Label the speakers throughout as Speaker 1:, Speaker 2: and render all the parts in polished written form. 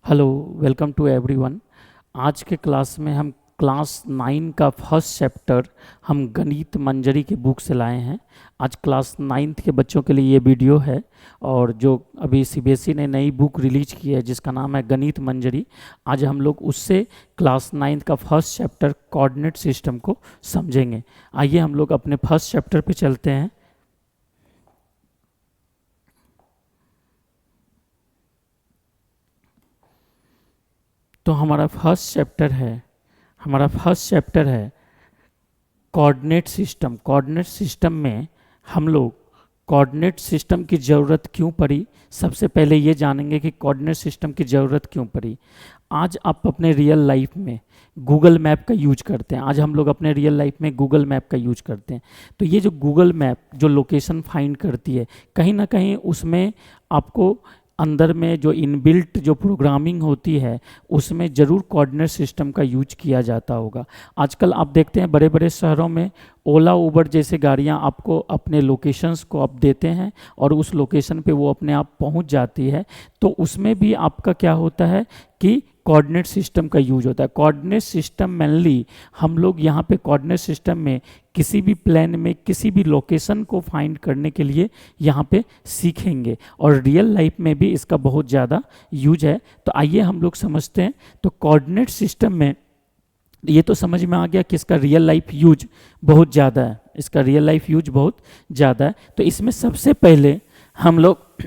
Speaker 1: Hello, welcome to everyone. आज के class में हम क्लास 9 का फर्स्ट चैप्टर हम गणित मंजरी की बुक से लाए हैं। आज क्लास 9th के बच्चों के लिए ये वीडियो है। और जो अभी सीबीएसई ने नई बुक रिलीज की है जिसका नाम है गणित मंजरी, आज हम लोग उससे क्लास 9th का फर्स्ट चैप्टर कोऑर्डिनेट सिस्टम को समझेंगे। आइए हम लोग अपने फर्स्ट चैप्टर पे चलते हैं। तो हमारा फर्स्ट चैप्टर है कोऑर्डिनेट सिस्टम। कोऑर्डिनेट सिस्टम में हम लोग कोऑर्डिनेट सिस्टम की ज़रूरत क्यों पड़ी, सबसे पहले ये जानेंगे कि कोऑर्डिनेट सिस्टम की ज़रूरत क्यों पड़ी। आज आप अपने रियल लाइफ में गूगल मैप का यूज करते हैं। आज हम लोग अपने रियल लाइफ में गूगल मैप का यूज करते हैं। तो ये जो गूगल मैप जो लोकेशन फाइंड करती है, कहीं ना कहीं उसमें आपको अंदर में जो इनबिल्ट जो प्रोग्रामिंग होती है उसमें ज़रूर कोऑर्डिनेट सिस्टम का यूज किया जाता होगा। आजकल आप देखते हैं बड़े बड़े शहरों में ओला उबर जैसे गाड़ियां आपको अपने लोकेशंस को आप देते हैं और उस लोकेशन पे वो अपने आप पहुंच जाती है। तो उसमें भी आपका क्या होता है कि कोऑर्डिनेट सिस्टम का यूज होता है। कोऑर्डिनेट सिस्टम मेनली हम लोग यहाँ पे कोऑर्डिनेट सिस्टम में किसी भी प्लेन में किसी भी लोकेशन को फाइंड करने के लिए यहाँ पे सीखेंगे और रियल लाइफ में भी इसका बहुत ज़्यादा यूज है। तो आइए हम लोग समझते हैं। तो कोऑर्डिनेट सिस्टम में ये तो समझ में आ गया कि इसका रियल लाइफ यूज बहुत ज़्यादा है। इसका रियल लाइफ यूज बहुत ज़्यादा है। तो इसमें सबसे पहले हम लोग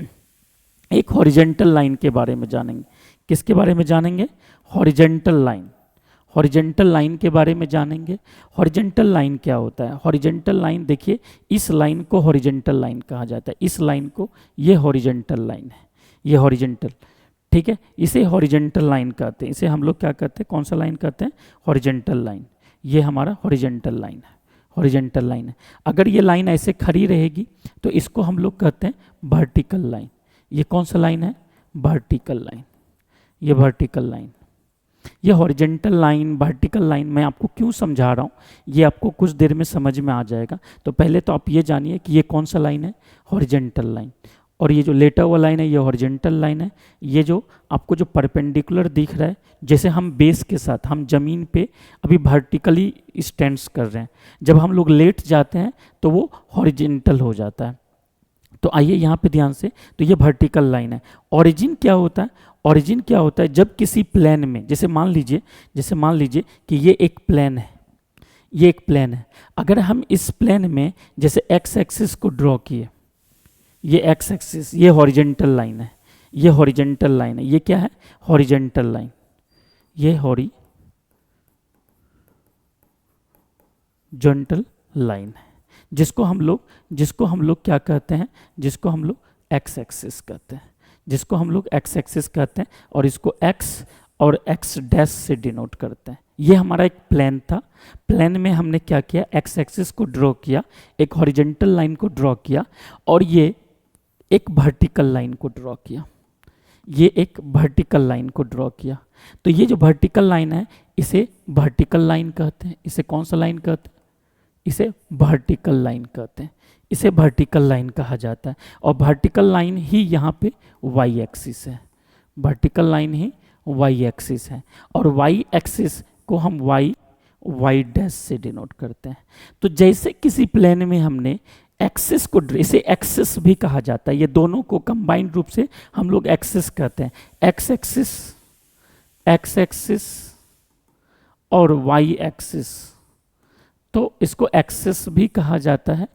Speaker 1: एक हॉरिजेंटल लाइन के बारे में जानेंगे। किसके बारे में जानेंगे? Horizontal line. हॉरिजेंटल लाइन के बारे में जानेंगे। हॉरिजेंटल लाइन क्या होता है? हॉरिजेंटल लाइन देखिए, इस लाइन को हॉरिजेंटल लाइन कहा जाता है। इस लाइन को, ये हॉरिजेंटल लाइन है, ये हॉरिजेंटल, ठीक है, इसे हॉरिजेंटल लाइन कहते हैं। इसे हम लोग क्या कहते हैं, कौन सा लाइन कहते हैं? Horizontal line. ये हमारा हॉरिजेंटल लाइन है, हॉरिजेंटल लाइन है। अगर ये लाइन ऐसे खड़ी रहेगी तो इसको हम लोग कहते हैं वर्टिकल लाइन। ये कौन सा लाइन है? Vertical line. ये वर्टिकल लाइन, ये हॉरिजेंटल लाइन, वर्टिकल लाइन मैं आपको क्यों समझा रहा हूँ ये आपको कुछ देर में समझ में आ जाएगा। तो पहले तो आप ये जानिए कि ये कौन सा लाइन है? Horizontal line. और ये जो लेटा हुआ लाइन है ये हॉरिजेंटल लाइन है। ये जो आपको जो परपेंडिकुलर दिख रहा है, जैसे हम बेस के साथ हम जमीन पे अभी वर्टिकली स्टैंड्स कर रहे हैं, जब हम लोग लेट जाते हैं तो वो हॉरिजेंटल हो जाता है। तो आइए यहाँ पे ध्यान से, तो ये वर्टिकल लाइन है। ओरिजिन क्या होता है? ओरिजिन क्या होता है? जब किसी प्लेन में, जैसे मान लीजिए कि ये एक प्लेन है, ये एक प्लेन है। अगर हम इस प्लेन में जैसे एक्स एक्सिस को ड्रॉ किए, ये एक्स एक्सिस, ये हॉरिजेंटल लाइन है, ये हॉरिजेंटल लाइन है। ये क्या है? Horizontal line. ये हॉरिजेंटल लाइन है जिसको हम लोग क्या कहते हैं? जिसको हम लोग एक्स एक्सिस कहते हैं, जिसको हम लोग एक्स एक्सिस कहते हैं। और इसको एक्स और एक्स डैश से डिनोट करते हैं। ये हमारा एक प्लेन था। प्लेन में हमने क्या किया? एक्स एक्सिस को ड्रॉ किया, एक हॉरिजेंटल लाइन को ड्रॉ किया और ये एक वर्टिकल लाइन को ड्रॉ किया, ये एक वर्टिकल लाइन को ड्रॉ किया। तो ये जो वर्टिकल लाइन है इसे वर्टिकल लाइन कहते हैं। इसे कौन सा लाइन कहते हैं? इसे वर्टिकल लाइन कहते हैं। इसे वर्टिकल लाइन कहा जाता है। और वर्टिकल लाइन ही यहाँ पे वाई एक्सिस है। वर्टिकल लाइन ही वाई एक्सिस है और वाई एक्सिस को हम वाई डैश से डिनोट करते हैं। तो जैसे किसी प्लेन में हमने एक्सिस को, इसे एक्सिस भी कहा जाता है। ये दोनों को कंबाइंड रूप से हम लोग एक्सिस कहते हैं। एक्स एक्सिस और वाई एक्सिस, तो इसको एक्सिस भी कहा जाता है,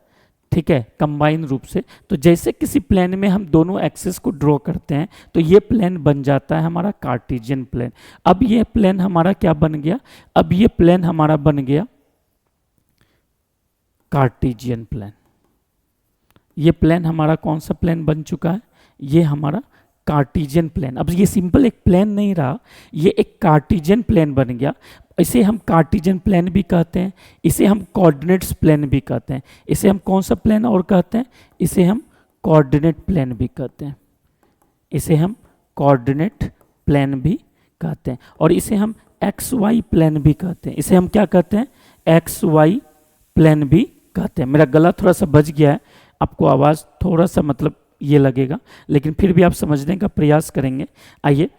Speaker 1: ठीक है, कंबाइन रूप से। तो जैसे किसी प्लेन में हम दोनों एक्सिस को ड्रॉ करते हैं तो ये प्लेन बन जाता है हमारा कार्टेशियन प्लेन। अब ये प्लेन हमारा क्या बन गया? अब ये प्लेन हमारा बन गया कार्टेशियन प्लेन। ये प्लेन हमारा कौन सा प्लेन बन चुका है? ये हमारा कार्टेशियन प्लेन। अब ये सिंपल एक प्लेन नहीं रहा, ये एक कार्टेशियन प्लेन बन गया। इसे हम कार्टेशियन प्लेन भी कहते हैं, इसे हम कोऑर्डिनेट्स प्लेन भी कहते हैं। इसे हम कौन सा प्लेन और कहते हैं? इसे हम कोऑर्डिनेट प्लेन भी कहते हैं। इसे हम कोऑर्डिनेट प्लेन भी कहते हैं और इसे हम एक्स वाई प्लेन भी कहते हैं। इसे हम क्या कहते हैं? एक्स वाई प्लेन भी कहते हैं। मेरा गला थोड़ा सा बज गया है, आपको आवाज़ थोड़ा सा मतलब ये लगेगा, लेकिन फिर भी आप समझने का प्रयास करेंगे। आइए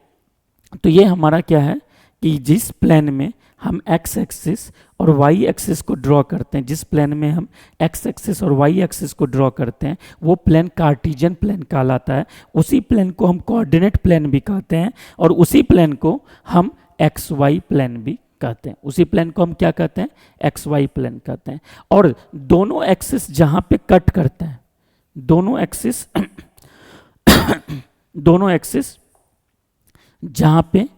Speaker 1: तो ये हमारा क्या है कि जिस प्लेन में हम एक्स एक्सिस और वाई एक्सिस को ड्रॉ करते हैं, जिस प्लेन में हम एक्स एक्सिस और वाई एक्सिस को ड्रॉ करते हैं, वो प्लेन कार्टेशियन प्लेन कहलाता है। उसी प्लेन को हम कोऑर्डिनेट प्लेन भी कहते हैं, और उसी प्लेन को हम एक्स वाई प्लेन भी कहते हैं। उसी प्लेन को हम क्या कहते हैं? एक्स वाई प्लेन कहते हैं। और दोनों एक्सिस जहाँ पे कट करते हैं, दोनों एक्सिस दोनों एक्सिस जहाँ पे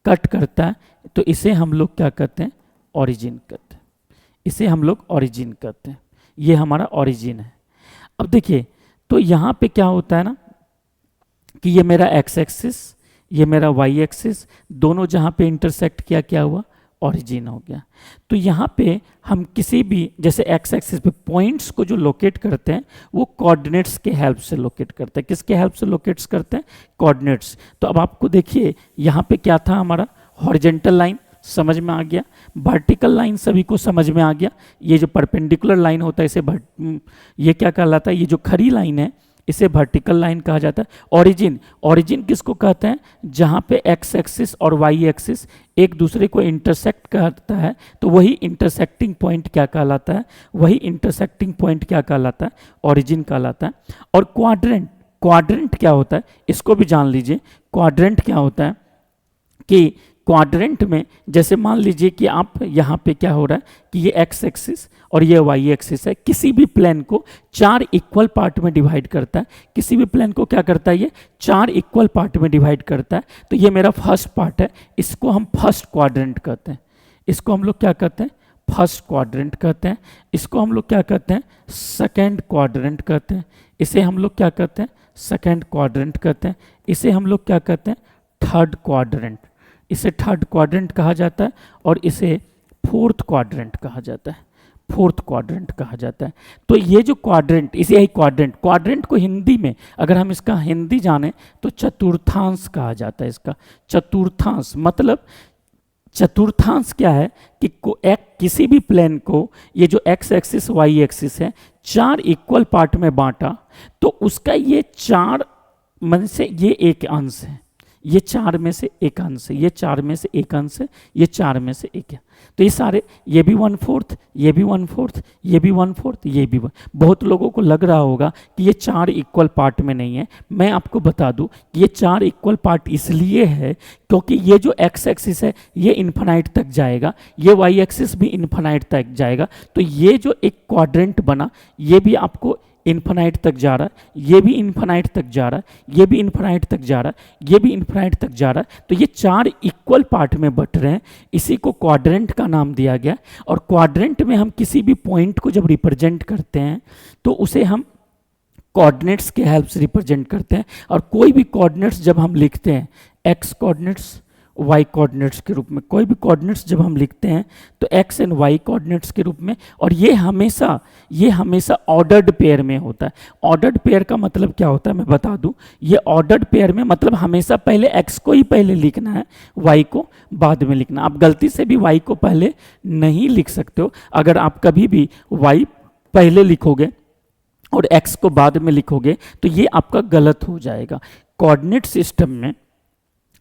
Speaker 1: कट करता है, तो इसे हम लोग क्या कहते हैं? ओरिजिन कहते हैं। इसे हम लोग ओरिजिन कहते हैं। ये हमारा ओरिजिन है। अब देखिए, तो यहाँ पे क्या होता है ना कि ये मेरा एक्स एक्सिस, ये मेरा वाई एक्सिस, दोनों जहाँ पे इंटरसेक्ट किया, क्या हुआ? ओरिजिन हो गया। तो यहाँ पे हम किसी भी, जैसे एक्स एक्सिस पे पॉइंट्स को जो लोकेट करते हैं, वो कोऑर्डिनेट्स के हेल्प से लोकेट करते हैं। किसके हेल्प से लोकेट्स करते हैं? कोऑर्डिनेट्स। तो अब आपको देखिए, यहाँ पे क्या था हमारा? हॉरिजेंटल लाइन समझ में आ गया, वर्टिकल लाइन सभी को समझ में आ गया। ये जो परपेंडिकुलर लाइन होता है, इसे ये क्या कहलाता है? ये जो खड़ी लाइन है, इसे वर्टिकल लाइन कहा जाता है। ओरिजिन, ओरिजिन किसको कहते हैं? जहाँ पे एक्स एक्सिस और वाई एक्सिस एक दूसरे को इंटरसेक्ट करता है, तो वही इंटरसेक्टिंग पॉइंट क्या कहलाता है? वही इंटरसेक्टिंग पॉइंट क्या कहलाता है? ओरिजिन कहलाता है। और क्वाड्रेंट, क्वाड्रेंट क्या होता है? इसको भी जान लीजिए। क्वाड्रेंट क्या होता है कि क्वाड्रेंट में, जैसे मान लीजिए कि आप यहाँ पे क्या हो रहा है कि ये एक्स एक्सिस और ये वाई एक्सिस है, किसी भी प्लेन को 4 इक्वल पार्ट में डिवाइड करता है। किसी भी प्लेन को क्या करता है? ये 4 इक्वल पार्ट में डिवाइड करता है। तो ये मेरा फर्स्ट पार्ट है, इसको हम फर्स्ट क्वाड्रेंट कहते हैं। इसको हम लोग क्या कहते हैं? फर्स्ट क्वाड्रेंट कहते हैं। इसको हम लोग क्या कहते हैं? सेकेंड क्वाड्रेंट कहते हैं। इसे हम लोग क्या कहते हैं? सेकेंड क्वाड्रेंट कहते हैं। इसे हम लोग क्या कहते हैं? Third quadrant. इसे थर्ड क्वाड्रेंट कहा जाता है, और इसे फोर्थ क्वाड्रेंट कहा जाता है। फोर्थ क्वाड्रेंट कहा जाता है। तो ये जो क्वाड्रेंट, इसे ही क्वाड्रेंट, क्वाड्रेंट को हिंदी में अगर हम इसका हिंदी जाने तो चतुर्थांश कहा जाता है। इसका चतुर्थांश मतलब, चतुर्थांश क्या है कि किसी भी प्लेन को, ये जो एक्स एक्सिस वाई एक्सिस है, 4 इक्वल पार्ट में बांटा, तो उसका ये 4 में से ये एक अंश है, ये 4 में से एक अंश है, ये 4 में से एक अंश है, ये 4 में से एक है। तो ये सारे, ये भी 1/4, ये भी 1/4, ये भी 1/4, ये भी बहुत लोगों को लग रहा होगा कि ये 4 इक्वल पार्ट में नहीं है। मैं आपको बता दूं कि ये 4 इक्वल पार्ट इसलिए है क्योंकि ये जो एक्स एक्सिस है ये इन्फिनाइट तक जाएगा, ये वाई एक्सिस भी इन्फिनाइट तक जाएगा। तो ये जो एक क्वाड्रेंट बना, ये भी आपको इन्फिनाइट तक जा रहा है, ये भी इन्फिनाइट तक जा रहा है, ये भी इन्फिनाइट तक जा रहा है, ये भी इन्फिनाइट तक जा रहा है। तो ये 4 इक्वल पार्ट में बट रहे हैं, इसी को क्वाड्रेंट का नाम दिया गया। और क्वाड्रेंट में हम किसी भी पॉइंट को जब रिप्रेजेंट करते हैं तो उसे हम कोऑर्डिनेट्स के हेल्प से रिप्रेजेंट करते हैं। और कोई भी कोऑर्डिनेट्स जब हम लिखते हैं, एक्स कोऑर्डिनेट्स, वाई कोऑर्डिनेट्स के रूप में, कोई भी कोऑर्डिनेट्स जब हम लिखते हैं तो एक्स एंड वाई कोऑर्डिनेट्स के रूप में, और ये हमेशा ऑर्डर्ड पेयर में होता है। ऑर्डर्ड पेयर का मतलब क्या होता है मैं बता दूं, ये ऑर्डर्ड पेयर में मतलब हमेशा पहले एक्स को ही पहले लिखना है, वाई को बाद में लिखना। आप गलती से भी वाई को पहले नहीं लिख सकते हो। अगर आप कभी भी वाई पहले लिखोगे और एक्स को बाद में लिखोगे तो ये आपका गलत हो जाएगा। कोऑर्डिनेट सिस्टम में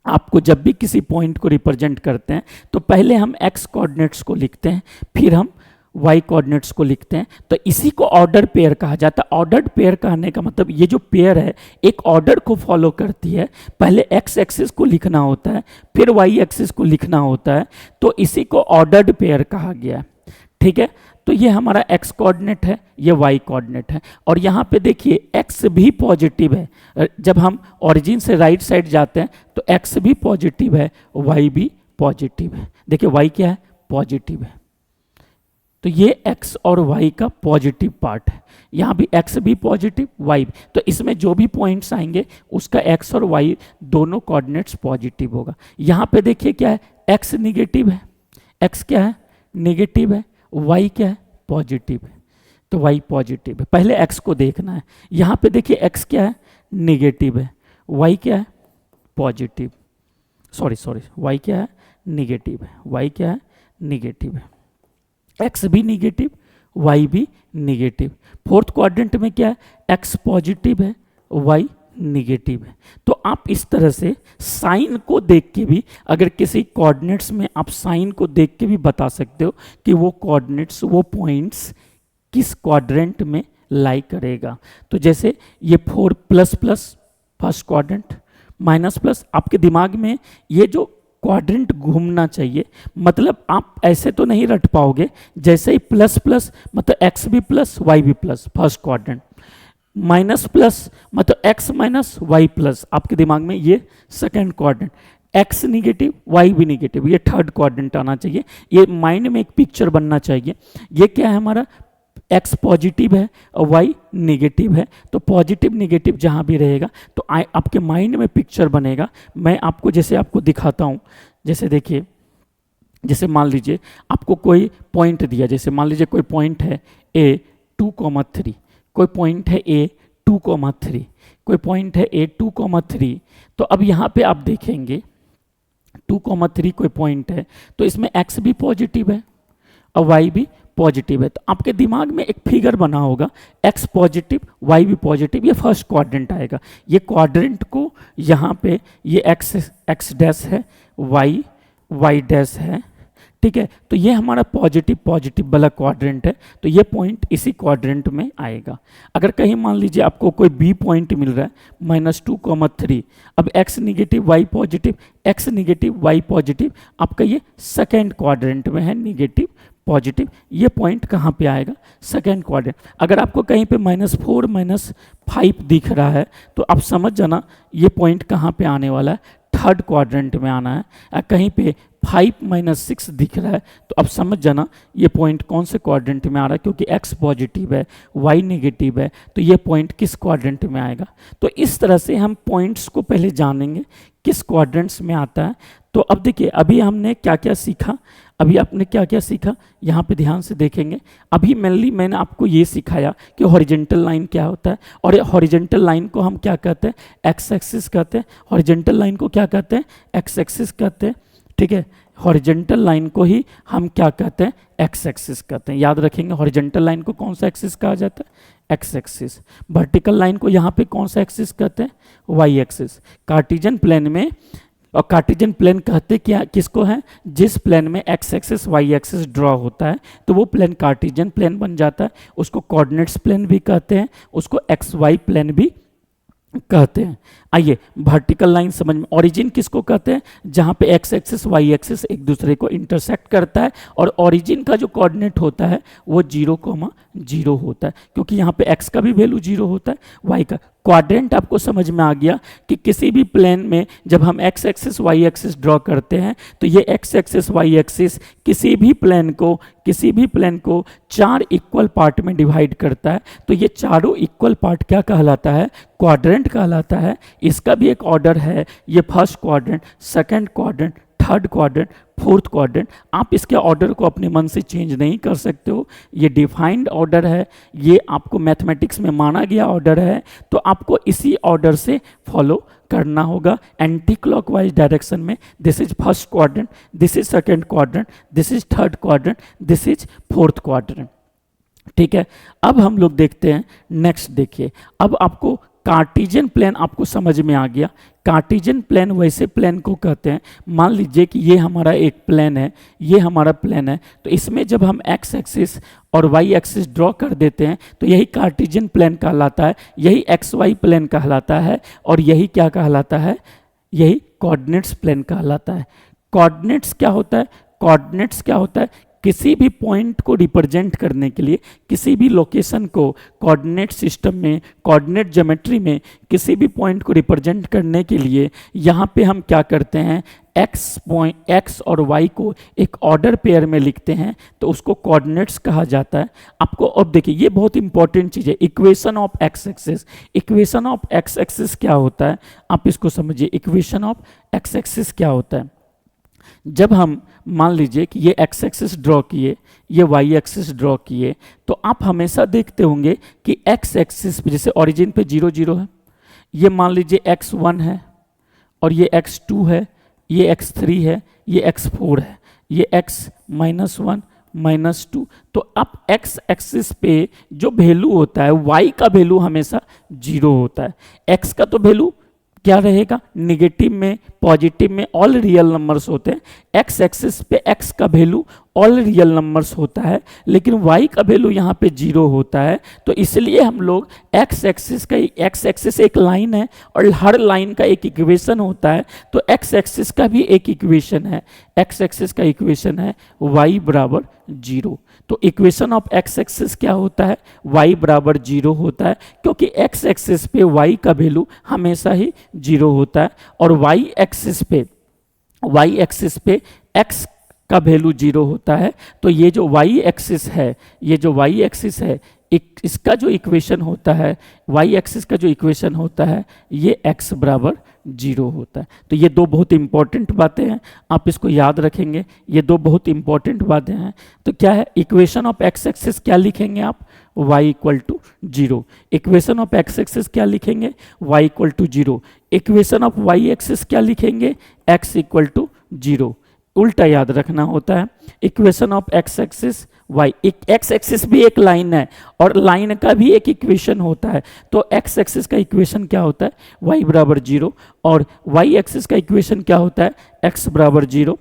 Speaker 1: आपको जब भी किसी पॉइंट को रिप्रेजेंट करते हैं तो पहले हम एक्स कोऑर्डिनेट्स को लिखते हैं, फिर हम वाई कोऑर्डिनेट्स को लिखते हैं। तो इसी को ऑर्डर पेयर कहा जाता है। ऑर्डर्ड पेयर कहने का मतलब ये जो पेयर है एक ऑर्डर को फॉलो करती है। पहले एक्स एक्सिस को लिखना होता है, फिर वाई एक्सिस को लिखना होता है, तो इसी को ऑर्डर्ड पेयर कहा गया है। ठीक है, तो ये हमारा एक्स कोऑर्डिनेट है, ये वाई कोऑर्डिनेट है। और यहाँ पे देखिए एक्स भी पॉजिटिव है। जब हम ओरिजिन से राइट साइड जाते हैं तो एक्स भी पॉजिटिव है, वाई भी पॉजिटिव है। देखिए वाई क्या है? पॉजिटिव है। तो ये एक्स और वाई का पॉजिटिव पार्ट है। यहाँ भी एक्स भी पॉजिटिव, वाई भी। तो इसमें जो भी पॉइंट्स आएंगे उसका एक्स और वाई दोनों कोऑर्डिनेट्स पॉजिटिव होगा। यहाँ पे देखिए क्या है? एक्स निगेटिव है, एक्स क्या है? निगेटिव है, वाई क्या है? पॉजिटिव है। तो वाई पॉजिटिव है, पहले एक्स को देखना है। यहाँ पे देखिए एक्स क्या है? निगेटिव है, वाई क्या है? पॉजिटिव, सॉरी वाई क्या है? निगेटिव है, वाई क्या है? निगेटिव है। एक्स भी निगेटिव, वाई भी निगेटिव। फोर्थ क्वाड्रेंट में क्या है? एक्स पॉजिटिव है, वाई निगेटिव है। तो आप इस तरह से साइन को देख के भी, अगर किसी कोऑर्डिनेट्स में आप साइन को देख के भी बता सकते हो कि वो कोऑर्डिनेट्स, वो पॉइंट्स किस क्वाड्रेंट में लाई करेगा। तो जैसे ये 4 plus plus first quadrant, minus plus, आपके दिमाग में ये जो क्वाड्रेंट घूमना चाहिए, मतलब आप ऐसे तो नहीं रट पाओगे जैसे ही प्लस प्लस मतलब एक्स भी प्लस वाई भी plus first quadrant, minus plus मतलब एक्स माइनस वाई प्लस, आपके दिमाग में ये second quadrant, x negative y भी निगेटिव, ये थर्ड क्वाड्रेंट आना चाहिए। ये माइंड में एक पिक्चर बनना चाहिए। ये क्या है हमारा, एक्स पॉजिटिव है और वाई निगेटिव है, तो पॉजिटिव निगेटिव जहाँ भी रहेगा तो आपके माइंड में पिक्चर बनेगा। मैं आपको जैसे आपको दिखाता हूँ, जैसे देखिए, जैसे मान लीजिए आपको कोई पॉइंट दिया, जैसे मान लीजिए कोई पॉइंट है ए 2,3, कोई पॉइंट है ए 2,3, कोई पॉइंट है ए 2,3। तो अब यहाँ पे आप देखेंगे 2,3 कोई पॉइंट है, तो इसमें एक्स भी पॉजिटिव है और वाई भी पॉजिटिव है। तो आपके दिमाग में एक फिगर बना होगा, एक्स पॉजिटिव वाई भी पॉजिटिव, ये फर्स्ट क्वाड्रेंट आएगा। ये क्वाड्रेंट को यहाँ पे ये एक्स डैश है, वाई डैश है, ठीक है। तो ये हमारा पॉजिटिव वाला क्वाड्रेंट है, तो ये पॉइंट इसी क्वाड्रेंट में आएगा। अगर कहीं मान लीजिए आपको कोई बी पॉइंट मिल रहा है -2,3, अब x negative y positive, x negative y positive, आपका ये सेकेंड क्वाड्रेंट में है, निगेटिव पॉजिटिव, ये पॉइंट कहाँ पे आएगा, सेकेंड क्वाड्रेंट। अगर आपको कहीं पे -4 -5 दिख रहा है तो आप समझ जाना ये पॉइंट कहाँ पे आने वाला है, थर्ड क्वाड्रेंट में आना है। कहीं पे 5 -6 दिख रहा है तो अब समझ जाना ये पॉइंट कौन से क्वाड्रेंट में आ रहा है, क्योंकि एक्स पॉजिटिव है वाई नेगेटिव है, तो ये पॉइंट किस क्वाड्रेंट में आएगा। तो इस तरह से हम पॉइंट्स को पहले जानेंगे किस क्वाड्रेंट्स में आता है। तो अब देखिए, अभी हमने क्या क्या सीखा, अभी आपने क्या क्या सीखा, यहाँ पे ध्यान से देखेंगे। अभी मेनली मैंने आपको ये सिखाया कि हॉरिजॉन्टल लाइन क्या होता है, और हॉरिजॉन्टल लाइन को हम क्या कहते हैं, एक्स एक्सिस कहते हैं। हॉरिजॉन्टल लाइन को क्या कहते हैं, एक्स एक्सिस कहते हैं, ठीक है। हॉरिजॉन्टल लाइन को ही हम क्या कहते हैं, एक्स एक्सिस कहते हैं। याद रखेंगे, हॉरिजॉन्टल लाइन को कौन सा एक्सिस कहा जाता है, एक्स एक्सिस। वर्टिकल लाइन को यहाँ पे कौन सा एक्सिस कहते हैं, वाई एक्सिस। कार्टेशियन प्लेन में, और कार्टेशियन प्लेन कहते क्या किसको है, जिस प्लेन में x axis y axis draw होता है तो वो प्लेन कार्टेशियन प्लेन बन जाता है। उसको कोऑर्डिनेट्स प्लेन भी कहते हैं, उसको एक्स वाई प्लेन भी कहते हैं। आइए वर्टिकल लाइन समझ में, ओरिजिन किसको कहते हैं, जहाँ पे एक्स एक्सिस वाई एक्सिस एक दूसरे को इंटरसेक्ट करता है, और ओरिजिन का जो कोऑर्डिनेट होता है वो 0,0 होता है, क्योंकि यहाँ पे एक्स का भी वैल्यू 0 होता है, वाई का। क्वाड्रेंट आपको समझ में आ गया कि किसी भी प्लेन में जब हम x axis y axis draw करते हैं तो ये एक्स एक्सिस वाई एक्सिस किसी भी प्लेन को 4 इक्वल पार्ट में डिवाइड करता है। तो ये चारों इक्वल पार्ट क्या कहलाता है, क्वाड्रेंट कहलाता है। इसका भी एक ऑर्डर है, ये first quadrant, second quadrant, third quadrant, fourth quadrant. आप इसके ऑर्डर को अपने मन से चेंज नहीं कर सकते हो, ये डिफाइंड ऑर्डर है, ये आपको मैथमेटिक्स में माना गया ऑर्डर है, तो आपको इसी ऑर्डर से फॉलो करना होगा एंटी क्लॉकवाइज डायरेक्शन में। This is first quadrant, this is second quadrant, this is third quadrant, this is fourth quadrant, ठीक है। अब हम लोग देखते हैं नेक्स्ट, देखिए अब आपको कार्टेशियन प्लेन आपको समझ में आ गया। कार्टेशियन प्लेन वैसे प्लेन को कहते हैं, मान लीजिए कि ये हमारा एक प्लेन है, ये हमारा प्लेन है, तो इसमें जब हम एक्स एक्सिस और वाई एक्सिस ड्रॉ कर देते हैं तो यही कार्टेशियन प्लेन कहलाता है, यही एक्स वाई प्लेन कहलाता है, और यही क्या कहलाता है, यही कोऑर्डिनेट्स प्लेन कहलाता है। कोऑर्डिनेट्स क्या होता है, कोऑर्डिनेट्स क्या होता है, किसी भी पॉइंट को रिप्रेजेंट करने के लिए, किसी भी लोकेशन को कोऑर्डिनेट सिस्टम में, कोऑर्डिनेट ज्योमेट्री में किसी भी पॉइंट को रिप्रेजेंट करने के लिए यहाँ पे हम क्या करते हैं, एक्स और वाई को एक ऑर्डर पेयर में लिखते हैं, तो उसको कोऑर्डिनेट्स कहा जाता है। आपको अब देखिए, ये बहुत इंपॉर्टेंट चीज़ है, equation of x axis. Equation of x axis क्या होता है, आप इसको समझिए। इक्वेशन ऑफ एक्स एक्सिस क्या होता है, जब हम मान लीजिए कि ये एक्स एक्सिस ड्रॉ किए, ये वाई एक्सिस ड्रॉ किए, तो आप हमेशा देखते होंगे कि एक्स एक्सिस पे जैसे ओरिजिन पे 0 0 है, ये मान लीजिए x1 है, और ये x2 है, ये x3 है, ये x4 है, ये x -1 -2। तो अब x एक्सिस पे जो वैल्यू होता है y का वैल्यू हमेशा 0 होता है। x का तो वैल्यू क्या रहेगा, निगेटिव में पॉजिटिव में ऑल रियल नंबर्स होते हैं। एक्स एक्सिस पे x का वैल्यू ऑल रियल नंबर्स होता है, लेकिन y का वैल्यू यहाँ पे 0 होता है। तो इसलिए हम लोग x एक्सिस एक लाइन है और हर लाइन का एक इक्वेशन होता है। तो x एक्सिस का भी एक इक्वेशन है, x एक्सिस का इक्वेशन है y बराबर 0। तो इक्वेशन ऑफ x एक्सिस क्या होता है, y बराबर 0 होता है, क्योंकि x एक्सिस पे y का वैल्यू हमेशा ही 0 होता है और y एक्सिस पे x का वैल्यू 0 होता है। तो ये जो y एक्सिस है, इसका जो इक्वेशन होता है, y एक्सिस का जो इक्वेशन होता है, ये x बराबर 0 होता है। तो ये दो बहुत इंपॉर्टेंट बातें हैं, आप इसको याद रखेंगे। ये दो बहुत इंपॉर्टेंट बातें हैं। तो क्या है, इक्वेशन ऑफ x एक्सिस क्या लिखेंगे आप, y equal to 0। Equation of x axis क्या लिखेंगे, y equal to 0। Equation of y axis क्या लिखेंगे, x इक्वल टू 0। उल्टा याद रखना होता है। Equation of x axis y, x axis भी एक लाइन है और लाइन का भी एक इक्वेशन होता है। तो x एक्सिस का इक्वेशन क्या होता है, y बराबर 0, और y एक्सिस का इक्वेशन क्या होता है, x बराबर 0।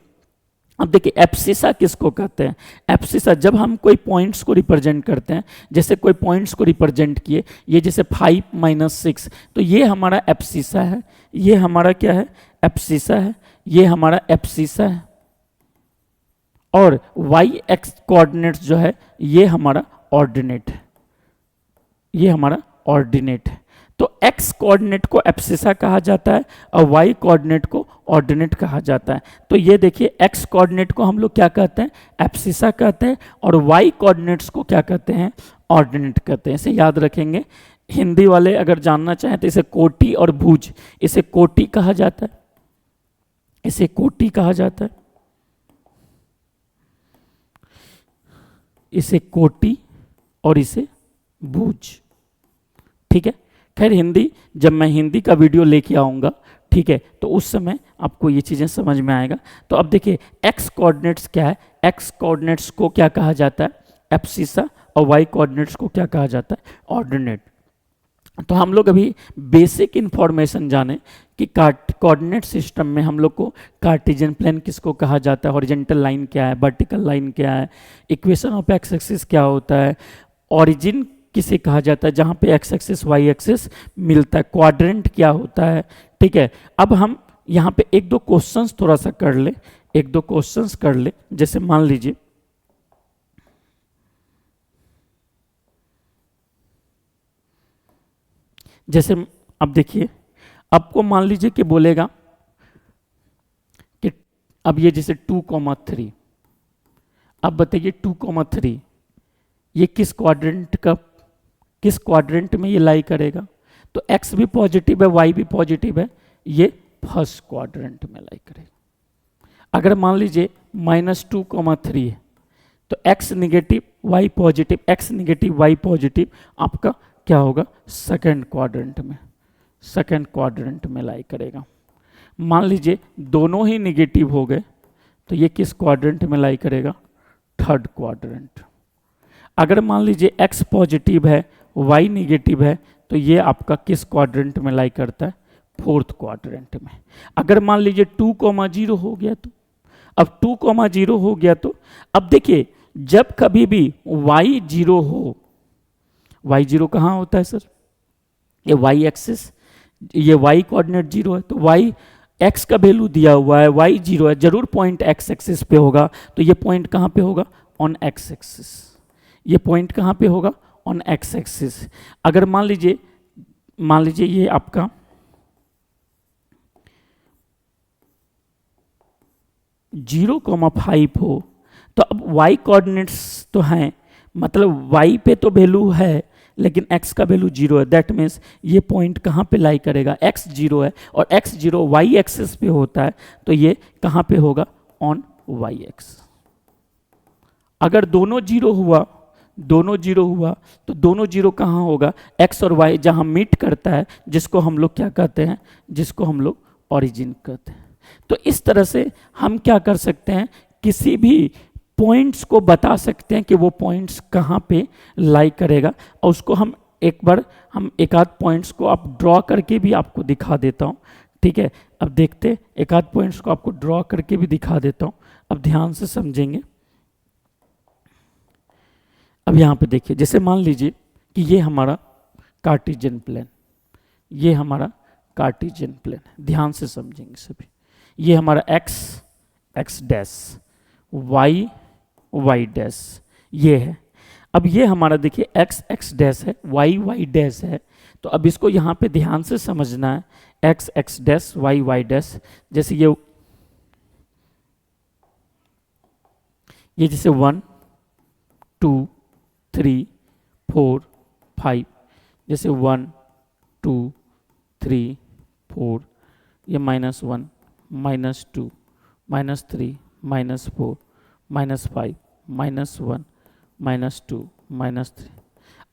Speaker 1: अब देखिए एब्सिसा किसको कहते हैं, एब्सिसा जब हम कोई पॉइंट्स को रिप्रेजेंट करते हैं, जैसे कोई पॉइंट्स को रिप्रेजेंट किए, ये जैसे 5 - 6, तो ये हमारा एब्सिसा है। ये हमारा क्या है, एब्सिसा है। ये हमारा एब्सिसा है। और y एक्स कोऑर्डिनेट्स जो है ये हमारा ऑर्डिनेट है, ये हमारा ऑर्डिनेट है। तो x कोऑर्डिनेट को एब्सिसा कहा जाता है और y कोऑर्डिनेट को ऑर्डिनेट कहा जाता है। तो ये देखिए x कोऑर्डिनेट को हम लोग क्या कहते हैं, एब्सिसा कहते हैं, और y कोऑर्डिनेट्स को क्या कहते हैं, ऑर्डिनेट कहते हैं। इसे याद रखेंगे। हिंदी वाले अगर जानना चाहें तो इसे कोटि और भुज, इसे कोटि कहा जाता है, इसे कोटि कहा जाता है, इसे कोटि और इसे भुज। ठीक है, खैर हिंदी जब मैं हिंदी का वीडियो लेके आऊँगा, ठीक है, तो उस समय आपको ये चीज़ें समझ में आएगा। तो अब देखिए x कोऑर्डिनेट्स क्या है, x कोऑर्डिनेट्स को क्या कहा जाता है, एब्सिसा, और y कोऑर्डिनेट्स को क्या कहा जाता है, ऑर्डिनेट। तो हम लोग अभी बेसिक इंफॉर्मेशन जाने कि कोऑर्डिनेट सिस्टम में हम लोग को कार्टेशियन प्लेन किसको कहा जाता है, हॉरिजॉन्टल लाइन क्या है, वर्टिकल लाइन क्या है, इक्वेशन ऑफ एक्स एक्सिस क्या होता है, ओरिजिन किसे कहा जाता है जहाँ पे एक्स एक्सिस वाई एक्सिस मिलता है, क्वाड्रेंट क्या होता है। ठीक है, अब हम यहाँ पे एक दो क्वेश्चंस थोड़ा सा कर ले, एक दो क्वेश्चंस कर ले। जैसे मान लीजिए जैसे अब देखिए, आपको मान लीजिए कि बोलेगा कि अब ये जैसे 2,3, अब बताइए 2,3 ये किस क्वाड्रेंट में ये लाई करेगा। तो x भी पॉजिटिव है, y भी पॉजिटिव है, ये फर्स्ट क्वाड्रेंट में लाई करेगा। अगर मान लीजिए -2,3 है तो x negative y positive, x negative y positive आपका क्या होगा, सेकंड क्वाड्रेंट में लाई करेगा। मान लीजिए दोनों ही निगेटिव हो गए तो ये किस क्वाड्रेंट में लाई करेगा, थर्ड क्वाड्रेंट। अगर मान लीजिए x पॉजिटिव है y निगेटिव है तो ये आपका किस क्वाड्रेंट में लाई करता है, फोर्थ क्वाड्रेंट में। अगर मान लीजिए 2,0 हो गया तो, अब 2,0 हो गया तो अब देखिए जब कभी भी y 0 हो, y 0 कहाँ होता है सर, ये y एक्सिस, ये y कोऑर्डिनेट 0 है, तो y x का वैल्यू दिया हुआ है, y 0 है, जरूर पॉइंट x एक्सिस पे होगा। तो ये पॉइंट कहाँ पे होगा, ऑन x एक्सिस। ये पॉइंट कहाँ पे होगा, ऑन x एक्सिस। अगर मान लीजिए ये आपका 0,5 हो तो अब y कोऑर्डिनेट्स तो हैं, मतलब y पे तो वैल्यू है लेकिन x का वैल्यू 0 है। दैट मीन्स ये पॉइंट कहाँ पे लाई करेगा, x 0 है और x 0 y एक्सिस पे होता है तो ये कहाँ पे होगा, ऑन y एक्सिस। अगर दोनों 0 हुआ तो दोनों 0 कहाँ होगा, x और y जहाँ मीट करता है, जिसको हम लोग क्या कहते हैं, जिसको हम लोग ओरिजिन कहते हैं। तो इस तरह से हम क्या कर सकते हैं, किसी भी पॉइंट्स को बता सकते हैं कि वो पॉइंट्स कहाँ पे लाई करेगा, और उसको हम एक बार हम एक आध पॉइंट्स को आप ड्रॉ करके भी आपको दिखा देता हूँ। ठीक है, अब देखते एक आध पॉइंट्स को आपको ड्रॉ करके भी दिखा देता हूँ, अब ध्यान से समझेंगे। अब यहाँ पे देखिए, जैसे मान लीजिए कि ये हमारा कार्टेशियन प्लेन, ये हमारा कार्टेशियन प्लेन, ध्यान से समझेंगे सभी। ये हमारा x डैश, y डैश ये है। अब ये हमारा देखिए x डैश है, y डैश है। तो अब इसको यहाँ पे ध्यान से समझना है, x डैश y डैश। जैसे ये जैसे 1 2 3 4 5, जैसे 1 2 3 4, ये -1 -2 -3 -4 -5 -1 -2 -3।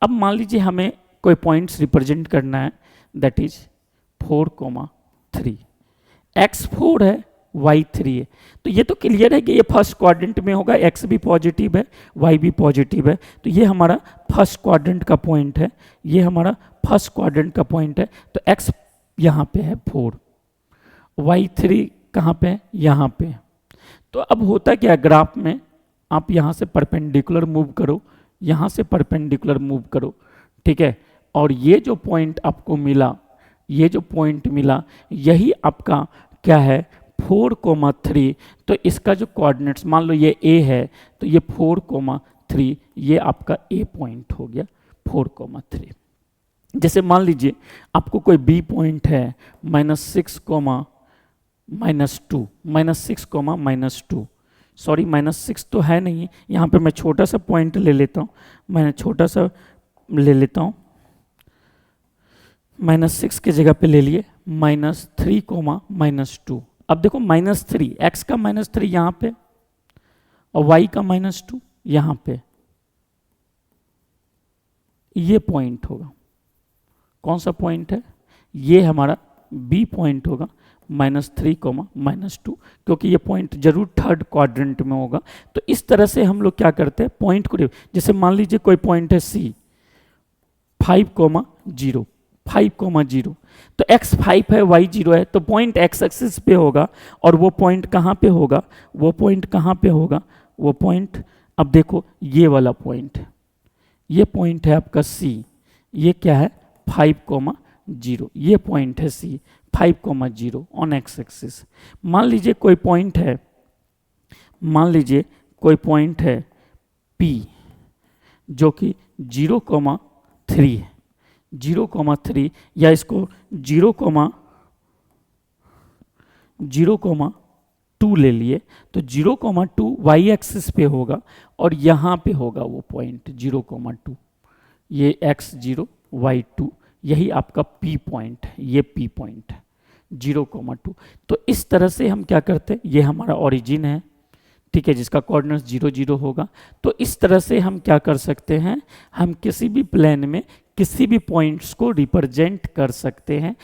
Speaker 1: अब मान लीजिए हमें कोई पॉइंट्स रिप्रेजेंट करना है, दैट इज 4,3, x 4 है y 3 है। तो ये तो क्लियर है कि ये फर्स्ट क्वाड्रेंट में होगा, x भी पॉजिटिव है y भी पॉजिटिव है, तो ये हमारा फर्स्ट क्वाड्रेंट का पॉइंट है, ये हमारा फर्स्ट क्वाड्रेंट का पॉइंट है। तो x यहाँ पे है 4, y 3 कहाँ पे है, यहाँ पे। तो अब होता क्या ग्राफ में, आप यहाँ से परपेंडिकुलर मूव करो, यहाँ से परपेंडिकुलर मूव करो, ठीक है, और ये जो पॉइंट आपको मिला, ये जो पॉइंट मिला, यही आपका क्या है 4,3। तो इसका जो कोऑर्डिनेट्स, मान लो ये a है, तो ये 4,3, ये आपका a पॉइंट हो गया 4,3। जैसे मान लीजिए आपको कोई b पॉइंट है -6, -2, सॉरी -6 तो है नहीं, यहाँ पे मैं छोटा सा पॉइंट ले लेता हूँ, मैंने छोटा सा ले लेता हूँ, -6 के जगह पे ले लिए -3, -2। अब देखो -3, x का -3 यहाँ पे और y का -2 यहाँ पे, ये पॉइंट होगा। कौन सा पॉइंट है, ये हमारा b पॉइंट होगा, -3, -2, क्योंकि ये पॉइंट जरूर थर्ड क्वाड्रेंट में होगा। तो इस तरह से हम लोग क्या करते हैं, पॉइंट को, जैसे मान लीजिए कोई पॉइंट है c 5,0, 5,0, तो x 5 है y 0 है, तो पॉइंट x एक्सिस पे होगा, और वो पॉइंट कहाँ पे होगा, वो पॉइंट कहाँ पे होगा, वो पॉइंट, अब देखो ये वाला पॉइंट, ये पॉइंट है आपका c, ये क्या है 5,0, ये पॉइंट है c 5,0 ऑन x एक्सिस। मान लीजिए कोई पॉइंट है, मान लीजिए कोई पॉइंट है p जो कि 0,3 है, 0,3, या इसको 0,2 ले लिए, तो 0,2 y एक्सिस पे होगा, और यहाँ पे होगा वो पॉइंट 0,2, ये x0 y2, यही आपका p पॉइंट है, ये p पॉइंट है 0,2। तो इस तरह से हम क्या करते हैं, ये हमारा ओरिजिन है, ठीक है, जिसका कोऑर्डिनेट्स 0 0 होगा। तो इस तरह से हम क्या कर सकते हैं, हम किसी भी प्लेन में किसी भी पॉइंट्स को रिप्रेजेंट कर सकते हैं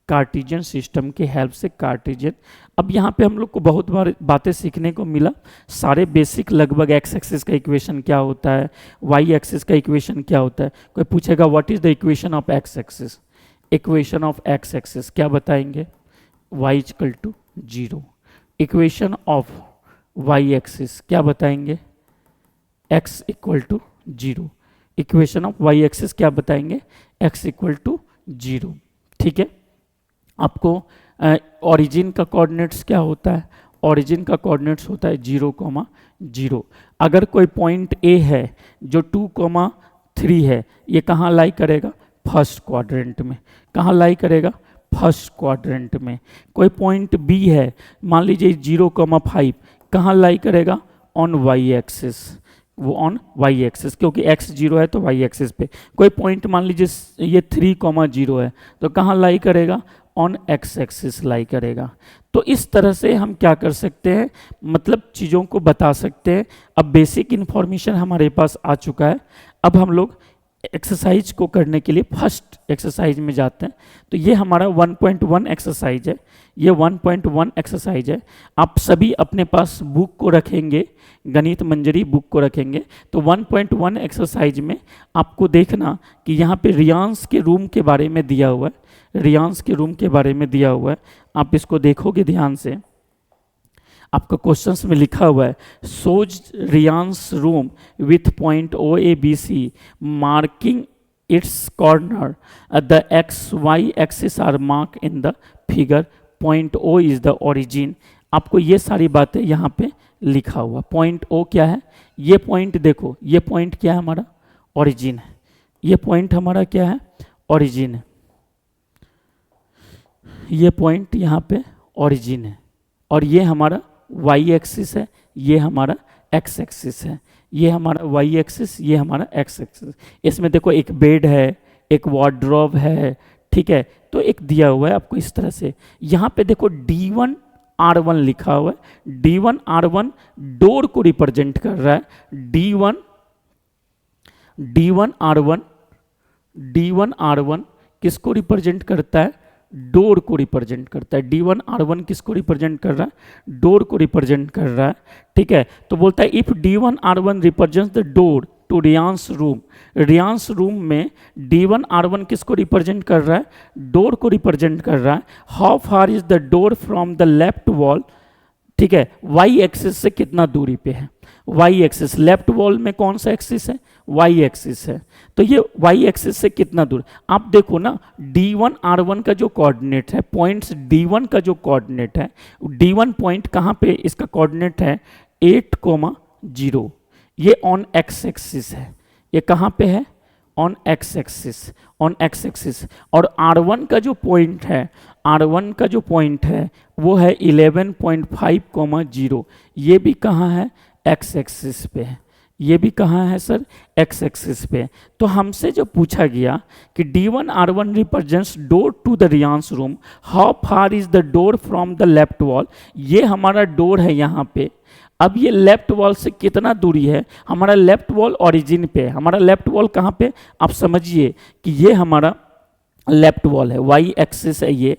Speaker 1: कार्टेशियन सिस्टम की हेल्प से। कार्टेशियन, अब यहाँ पे हम लोग को बहुत बार बातें सीखने को मिला, सारे बेसिक लगभग x एक्सिस का इक्वेशन क्या होता है, y एक्सिस का इक्वेशन क्या होता है। कोई पूछेगा what is the equation of x axis, equation of x axis क्या बताएंगे, y = 0। Equation of y axis क्या बताएंगे, x = 0। Equation of y axis क्या बताएंगे, x = 0। ठीक है, आपको ओरिजिन का कोऑर्डिनेट्स क्या होता है, ओरिजिन का कोऑर्डिनेट्स होता है 0,0। अगर कोई पॉइंट A है जो 2,3 है, ये कहाँ लाई करेगा, फर्स्ट क्वाड्रेंट में। कहाँ लाई करेगा, फर्स्ट क्वाड्रेंट में। कोई पॉइंट B है, मान लीजिए 0,5, कहाँ लाई करेगा, ऑन y एक्सिस, वो ऑन y एक्सिस, क्योंकि x 0 है तो y एक्सिस पे। कोई पॉइंट मान लीजिए ये 3,0 है, तो कहाँ लाई करेगा, ऑन x एक्सिस लाई करेगा। तो इस तरह से हम क्या कर सकते हैं, मतलब चीज़ों को बता सकते हैं। अब बेसिक इन्फॉर्मेशन हमारे पास आ चुका है, अब हम लोग एक्सरसाइज को करने के लिए फर्स्ट एक्सरसाइज में जाते हैं। तो ये हमारा 1.1 एक्सरसाइज है, ये 1.1 एक्सरसाइज है। आप सभी अपने पास बुक को रखेंगे, गणित मंजरी बुक को रखेंगे। तो 1.1 एक्सरसाइज में आपको देखना कि यहाँ पे रियांश के रूम के बारे में दिया हुआ है, रियांश के रूम के बारे में दिया हुआ है। आप इसको देखोगे ध्यान से, आपका क्वेश्चंस में लिखा हुआ है shows Riyan's room with point O A B C marking its corner the X Y axis are marked in the figure, point O is the origin. आपको ये सारी बातें यहाँ पे लिखा हुआ। पॉइंट ओ क्या है, ये पॉइंट देखो, ये पॉइंट क्या है हमारा, ओरिजिन है। ये पॉइंट हमारा क्या है, ओरिजिन है। ये पॉइंट यहाँ पे ओरिजिन है, और ये हमारा वाई एक्सिस है, ये हमारा एक्स एक्सिस है। ये हमारा वाई एक्सिस, ये हमारा एक्स एक्सिस। इसमें देखो एक बेड है, एक वार्डरोब है, ठीक है। तो एक दिया हुआ है आपको इस तरह से। यहाँ पे देखो D1 R1 लिखा हुआ है। D1 R1 डोर को रिप्रेजेंट कर रहा है। D1 R1 किसको रिप्रेजेंट करता है, डोर को रिप्रेजेंट करता है। D1 R1 किसको रिप्रेजेंट कर रहा है, डोर को रिप्रेजेंट कर रहा है, ठीक है। तो बोलता है if D1 R1 represents the door to Riyan's room, Riyan's room में D1 R1 किसको रिप्रेजेंट कर रहा है, डोर को रिप्रेजेंट कर रहा है। How far is the door from the left wall, ठीक है। वाई एक्सिस से कितना दूरी पे है, वाई एक्सिस, लेफ्ट वॉल में कौन सा एक्सिस है, वाई एक्सिस है। तो ये वाई एक्सिस से कितना दूर, आप देखो ना D1 R1 का जो कोऑर्डिनेट है, पॉइंट्स D1 का जो कोऑर्डिनेट है, D1 पॉइंट कहाँ पे इसका कोऑर्डिनेट है 8,0। ये ऑन एक्स एक्सिस है, ये कहाँ पे है, on x axis, on x axis. और R1 का जो पॉइंट है, R1 का जो पॉइंट है वो है 11.5,0। ये भी कहाँ है, एक्स एक्सिस पे है। ये भी कहाँ है सर, एक्स एक्सिस पे। तो हमसे जो पूछा गया कि D1 R1 represents door to the Riyan's room, how far is the door from the left wall. ये हमारा डोर है यहाँ पे। अब ये लेफ्ट वॉल से कितना दूरी है, हमारा लेफ्ट वॉल ओरिजिन पे है। हमारा लेफ्ट वॉल कहाँ पे, आप समझिए कि ये हमारा लेफ्ट वॉल है, वाई एक्सिस है ये,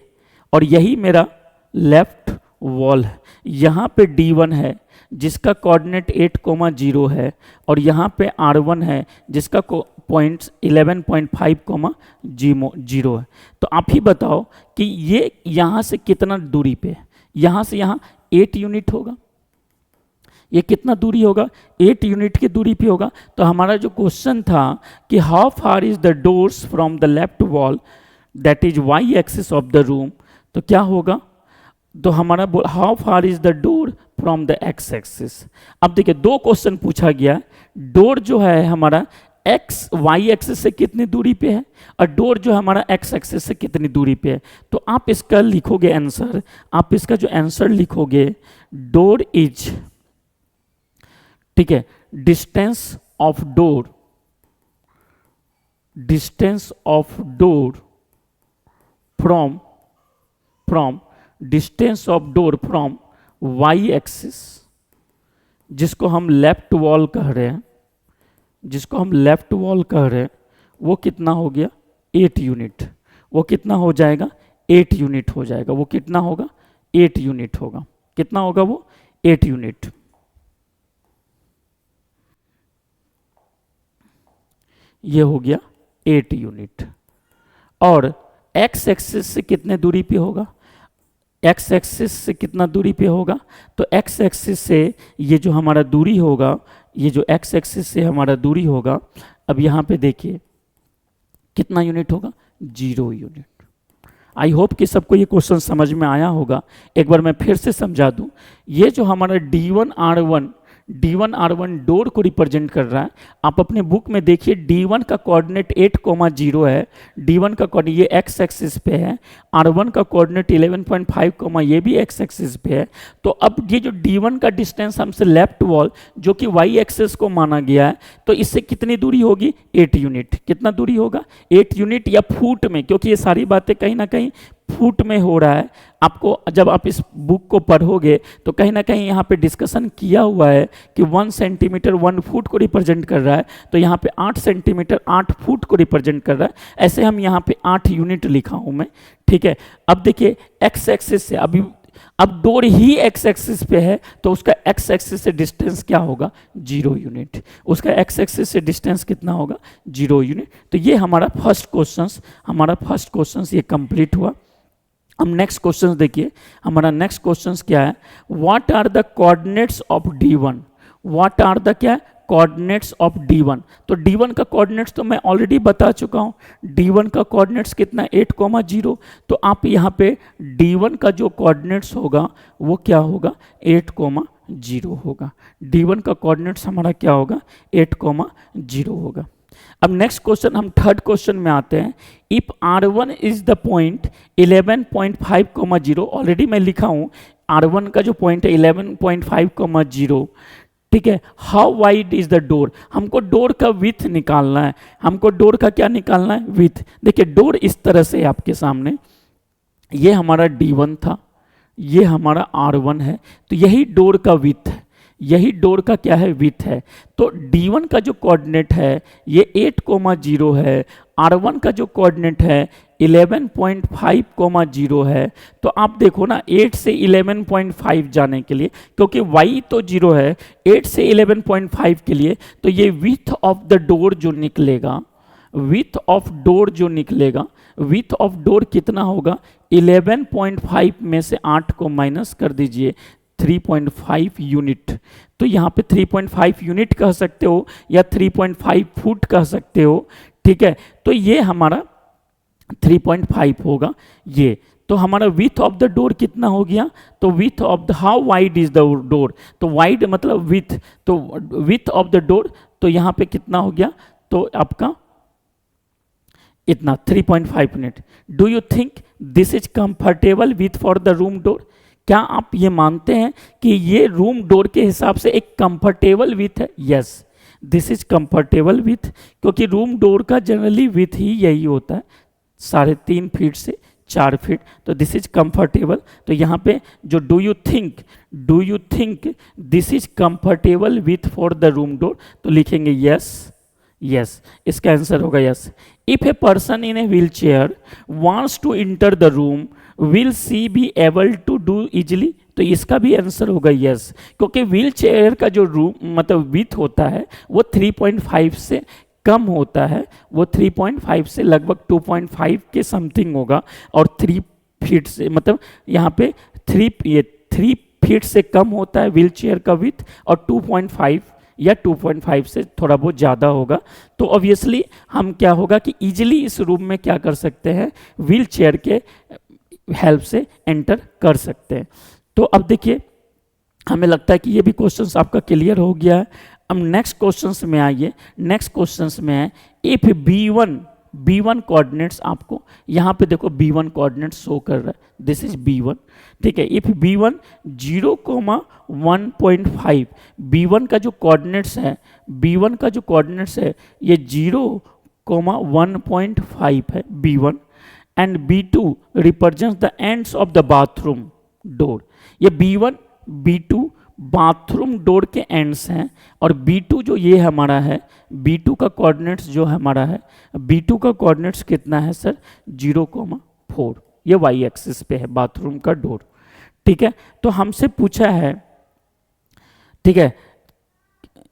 Speaker 1: और यही मेरा लेफ्ट वॉल है। यहाँ पे D1 है जिसका कोऑर्डिनेट 8,0 है, और यहाँ पे R1 है जिसका पॉइंट्स 11.5,0 है। तो आप ही बताओ कि ये यहाँ से कितना दूरी पे है, यहाँ से यहाँ 8 यूनिट होगा। ये कितना दूरी होगा, 8 यूनिट की दूरी पे होगा। तो हमारा जो क्वेश्चन था कि how far is the doors from the left wall, that is y axis of the room, तो क्या होगा, तो हमारा how far is the door from the x axis. अब देखिए दो क्वेश्चन पूछा गया, डोर जो है हमारा एक्स वाई एक्सिस से कितनी दूरी पे है, और डोर जो हमारा एक्स एक्सिस से कितनी दूरी पे है। तो आप इसका लिखोगे आंसर, आप इसका जो आंसर लिखोगे, डोर इज, ठीक है, distance of door, distance of door from distance of door from y axis, जिसको हम लेफ्ट वॉल कह रहे हैं, जिसको हम लेफ्ट वॉल कह रहे हैं, वो कितना हो गया 8 यूनिट। वो कितना हो जाएगा 8 यूनिट हो जाएगा। वो कितना होगा 8 यूनिट होगा। कितना होगा वो 8 यूनिट। ये हो गया 8 यूनिट। और एक्स एक्सिस से कितने दूरी पे होगा, एक्स एक्सिस से कितना दूरी पे होगा, तो एक्स एक्सिस से ये जो हमारा दूरी होगा, ये जो एक्स एक्सिस से हमारा दूरी होगा, अब यहाँ पे देखिए कितना यूनिट होगा, 0 यूनिट। आई होप कि सबको ये क्वेश्चन समझ में आया होगा। एक बार मैं फिर से समझा दूं, ये जो हमारा D1 R1 डोर को रिप्रेजेंट कर रहा है। आप अपने बुक में देखिए D1 का कोऑर्डिनेट 8,0 है, D1 का कोऑर्डिनेट ये एक्स एक्सिस पे है, R1 का कोऑर्डिनेट 11.5, ये भी एक्स एक्सिस पे है। तो अब ये जो D1 का डिस्टेंस हमसे लेफ्ट वॉल जो कि वाई एक्सिस को माना गया है, तो इससे कितनी दूरी होगी 8 यूनिट। कितना दूरी होगा 8 यूनिट, या फुट में, क्योंकि ये सारी बातें कहीं ना कहीं फुट में हो रहा है। आपको जब आप इस बुक को पढ़ोगे तो कहीं ना कहीं यहाँ पे डिस्कशन किया हुआ है कि 1 सेंटीमीटर 1 फुट को रिप्रेजेंट कर रहा है, तो यहाँ पे 8 सेंटीमीटर 8 फुट को रिप्रेजेंट कर रहा है। ऐसे हम यहाँ पे 8 यूनिट लिखा हूँ मैं, ठीक है। अब देखिए एक्स एक्सिस से अभी अब डोर ही एक्स एक्सिस पे है तो उसका एक्स एक्सिस से डिस्टेंस क्या होगा, 0 यूनिट। उसका एक्स एक्सिस से डिस्टेंस कितना होगा, 0 यूनिट। तो ये हमारा फर्स्ट क्वेश्चन ये कंप्लीट हुआ। हम नेक्स्ट क्वेश्चन देखिए, हमारा नेक्स्ट क्वेश्चन क्या है, what are the coordinates of D1। What are the क्या कोऑर्डिनेट्स ऑफ D1। तो D1 का कोऑर्डिनेट्स तो मैं ऑलरेडी बता चुका हूँ। D1 का कोऑर्डिनेट्स कितना, 8,0। तो आप यहाँ पे D1 का जो कोऑर्डिनेट्स होगा वो क्या होगा, 8,0 होगा। D1 का कोऑर्डिनेट्स हमारा क्या होगा, 8,0 होगा। अब नेक्स्ट क्वेश्चन, हम थर्ड क्वेश्चन में आते हैं। If R1 is the point 11.5, already मैं लिखा हूं R1 का जो पॉइंट है 11.5, ठीक है। How wide is the door, हमको डोर का विथ निकालना है, हमको डोर का क्या निकालना है, विथ। देखिए डोर इस तरह से आपके सामने, ये हमारा D1 था, ये हमारा R1 है, तो यही डोर का विथ है, यही डोर का क्या है, विथ है। तो D1 का जो कोऑर्डिनेट है ये 8,0 है, R1 का जो कोऑर्डिनेट है 11.5, है। तो आप देखो ना 8 से 11.5 जाने के लिए, क्योंकि y तो 0 है, 8 से 11.5 के लिए, तो ये विथ ऑफ द डोर जो निकलेगा, विथ ऑफ डोर जो निकलेगा, विथ ऑफ डोर कितना होगा, 11.5 में से 8 को माइनस कर दीजिए, 3.5 यूनिट। तो यहाँ पे 3.5 यूनिट कह सकते हो या 3.5 फुट कह सकते हो, ठीक है। तो ये हमारा 3.5 होगा ये। तो हमारा विथ ऑफ द डोर कितना हो गया, तो with of the, how wide is the door, तो वाइड मतलब विथ, तो विथ ऑफ द डोर, तो यहाँ पे कितना हो गया, तो आपका इतना 3.5 unit. Do you think this is comfortable width for the room door. क्या आप ये मानते हैं कि ये रूम डोर के हिसाब से एक कंफर्टेबल विथ है। Yes, this is comfortable with, क्योंकि रूम डोर का जनरली विथ ही यही होता है, 3.5 फीट से 4 फीट। तो दिस इज कंफर्टेबल। तो यहाँ पे जो do you think this is comfortable width for the room door, तो लिखेंगे यस, यस, इसका आंसर होगा yes. If a person in a wheel chair wants to enter the room, will she be able to do easily, तो इसका भी answer होगा yes, क्योंकि wheel chair का जो रूम मतलब विथ होता है वो 3.5 से कम होता है, वो 3.5 से लगभग 2.5 के समथिंग होगा, और 3 फीट से मतलब यहाँ पे 3 फीट से कम होता है व्हील चेयर का विथ, और 2.5 या 2.5 से थोड़ा बहुत ज़्यादा होगा। तो ऑब्वियसली हम क्या होगा कि इजीली इस रूम में क्या कर सकते हैं, व्हील चेयर के हेल्प से एंटर कर सकते हैं। तो अब देखिए हमें लगता है कि ये भी क्वेश्चंस आपका क्लियर हो गया है। अब नेक्स्ट क्वेश्चंस में आइए। नेक्स्ट क्वेश्चंस में है इफ B1 कोऑर्डिनेट्स, आपको यहाँ पे देखो B1 कोऑर्डिनेट्स शो कर रहा है, दिस इज B1, ठीक है। इफ B1 0,1.5, B1 का जो कोऑर्डिनेट्स है, B1 का जो कोऑर्डिनेट्स है ये 0,1.5 है B1, and B2 represents the ends of the bathroom door. ये B1 B2 बाथरूम डोर के एंड्स हैं, और B2 जो ये हमारा है, B2 का कोऑर्डिनेट्स जो हमारा है, B2 का कोऑर्डिनेट्स कितना है सर, 0,4, ये वाई एक्सिस पे है बाथरूम का डोर, ठीक है। तो हमसे पूछा है, ठीक है,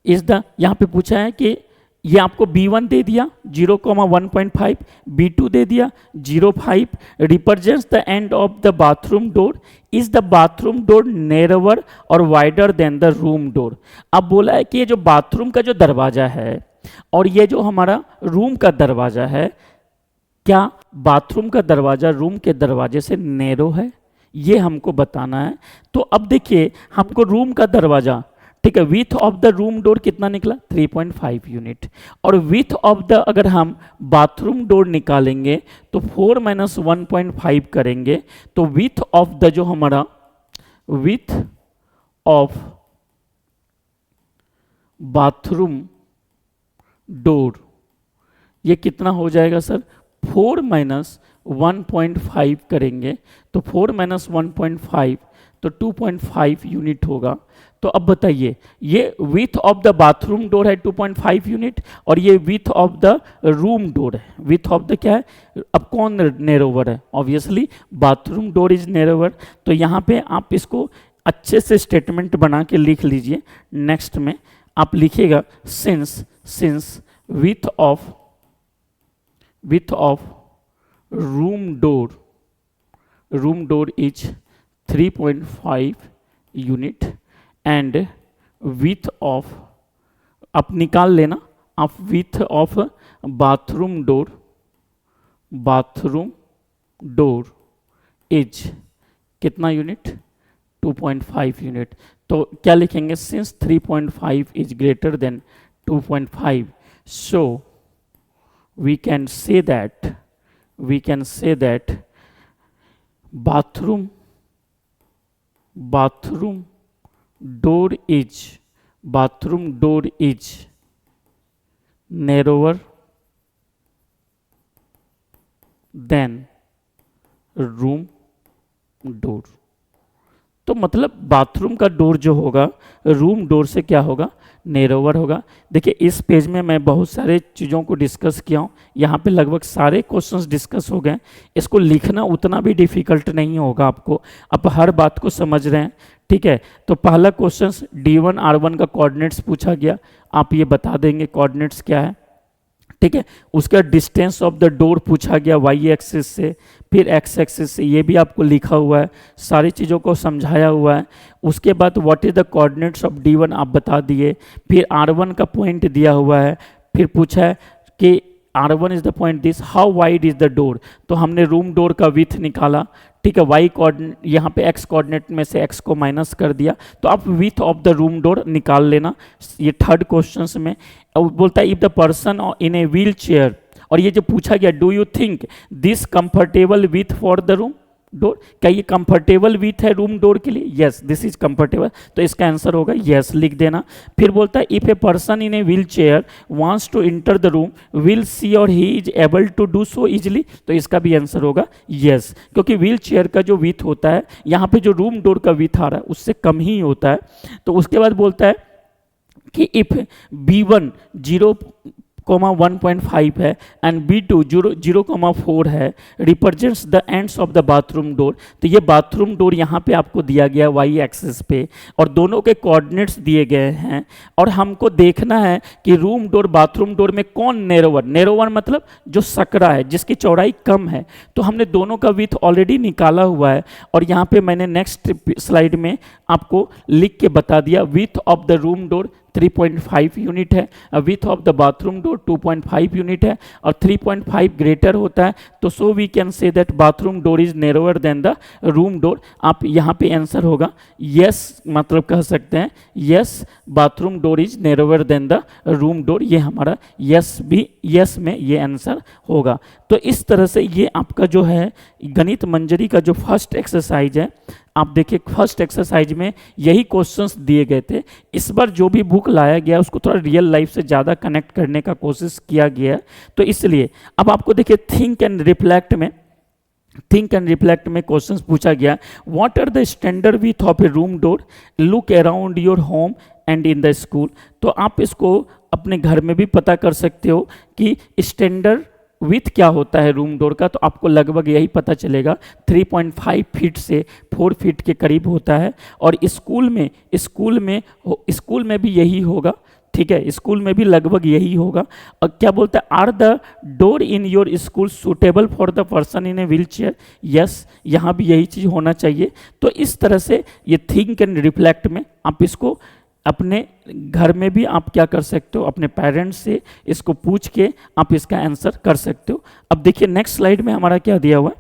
Speaker 1: इस द यहाँ पे पूछा है कि ये आपको B1 दे दिया 0,1.5, B2 दे दिया 0.5, represents the end of the bathroom door, is the bathroom door narrower और wider than the room door. अब बोला है कि ये जो बाथरूम का जो दरवाजा है और ये जो हमारा रूम का दरवाजा है, क्या बाथरूम का दरवाजा रूम के दरवाजे से नैरो है, ये हमको बताना है। तो अब देखिए हमको रूम का दरवाजा, ठीक है, width of the room door कितना निकला, 3.5 यूनिट, और विथ ऑफ द अगर हम बाथरूम डोर निकालेंगे तो 4 - 1.5 करेंगे, तो विथ ऑफ द जो हमारा विथ ऑफ बाथरूम डोर ये कितना हो जाएगा सर, 4 - 1.5 करेंगे तो 4 माइनस 1.5 तो 2.5 यूनिट होगा। तो अब बताइए, ये with of the bathroom door है 2.5 यूनिट और ये with of the room door है, विथ ऑफ द क्या है, अब कौन नैरोवर है, obviously bathroom door is narrower. तो यहाँ पे आप इसको अच्छे से स्टेटमेंट बना के लिख लीजिए। नेक्स्ट में आप लिखिएगा since width of room door is 3.5 unit and width of, आप निकाल लेना, आप width of bathroom door is कितना यूनिट, 2.5 यूनिट। तो क्या लिखेंगे, since 3.5 is greater than 2.5 so we can say that bathroom door is narrower than room door। तो मतलब बाथरूम का डोर जो होगा रूम डोर से क्या होगा, नैरोवर होगा। देखिए इस पेज में मैं बहुत सारे चीज़ों को डिस्कस किया हूँ, यहाँ पे लगभग सारे क्वेश्चंस डिस्कस हो गए। इसको लिखना उतना भी डिफिकल्ट नहीं होगा आपको, आप हर बात को समझ रहे हैं, ठीक है। तो पहला क्वेश्चन D1 R1 का कोऑर्डिनेट्स पूछा गया, आप ये बता देंगे कोऑर्डिनेट्स क्या है, ठीक है। उसका डिस्टेंस ऑफ द डोर पूछा गया वाई एक्सिस से, फिर एक्स एक्सिस से, ये भी आपको लिखा हुआ है, सारी चीज़ों को समझाया हुआ है। उसके बाद what is the coordinates of D1 आप बता दिए, फिर R1 का पॉइंट दिया हुआ है, फिर पूछा है कि R1 is the point this, how wide is the door, तो हमने रूम डोर का विथ निकाला, ठीक है। वाई कोऑर्डिनेट यहाँ पे एक्स कोऑर्डिनेट में से एक्स को माइनस कर दिया, तो आप width of the room door निकाल लेना। ये थर्ड क्वेश्चन में बोलता है if the person in a wheel chair, और ये जो पूछा गया do you think this comfortable width for the room door, क्या ये कंफर्टेबल विथ है रूम डोर के लिए, यस दिस इज कंफर्टेबल, तो इसका आंसर होगा यस, लिख देना। फिर बोलता है if a person in a wheel chair wants to enter the room will she or he is able to do so easily, तो इसका भी आंसर होगा यस, क्योंकि व्हील चेयर का जो विथ होता है, यहाँ पे जो रूम डोर का विथ आ रहा है उससे कम ही होता है। तो उसके बाद बोलता है कि इफ B1 0,1.5 है एंड B2 0,4 है, represents the ends of the bathroom door, तो ये बाथरूम डोर यहाँ पे आपको दिया गया वाई एक्सिस पे और दोनों के कोऑर्डिनेट्स दिए गए हैं, और हमको देखना है कि रूम डोर बाथरूम डोर में कौन नैरोवर मतलब जो सकरा है, जिसकी चौड़ाई कम है। तो हमने दोनों का विथ ऑलरेडी निकाला हुआ है, और यहाँ पे मैंने नेक्स्ट स्लाइड में आपको लिख के बता दिया, width of the room door 3.5 unit है, width of the bathroom door 2.5 unit है, और 3.5 ग्रेटर होता है, तो so we can say that bathroom door is narrower than the room door. आप यहाँ पे आंसर होगा यस, मतलब कह सकते हैं yes bathroom door is narrower than the room door, ये हमारा यस भी, यस में ये आंसर होगा। तो इस तरह से ये आपका जो है गणित मंजरी का जो फर्स्ट एक्सरसाइज है, आप देखिए फर्स्ट एक्सरसाइज में यही क्वेश्चंस दिए गए थे। इस बार जो भी बुक लाया गया उसको थोड़ा रियल लाइफ से ज़्यादा कनेक्ट करने का कोशिश किया गया, तो इसलिए अब आपको देखिए थिंक एंड रिफ्लेक्ट में क्वेश्चंस पूछा गया, what are the standard width of a room door, look around your home and in the school. तो आप इसको अपने घर में भी पता कर सकते हो कि स्टैंडर्ड विथ क्या होता है रूम डोर का, तो आपको लगभग यही पता चलेगा 3.5 फीट से 4 फीट के करीब होता है, और स्कूल में भी यही होगा, ठीक है, स्कूल में भी लगभग यही होगा। और क्या बोलता है, are the door in your school suitable for the person in a wheel chair, yes यहाँ भी यही चीज़ होना चाहिए। तो इस तरह से ये थिंक एंड रिफ्लेक्ट में आप इसको अपने घर में भी आप क्या कर सकते हो, अपने पेरेंट्स से इसको पूछ के आप इसका आंसर कर सकते हो। अब देखिए नेक्स्ट स्लाइड में हमारा क्या दिया हुआ है,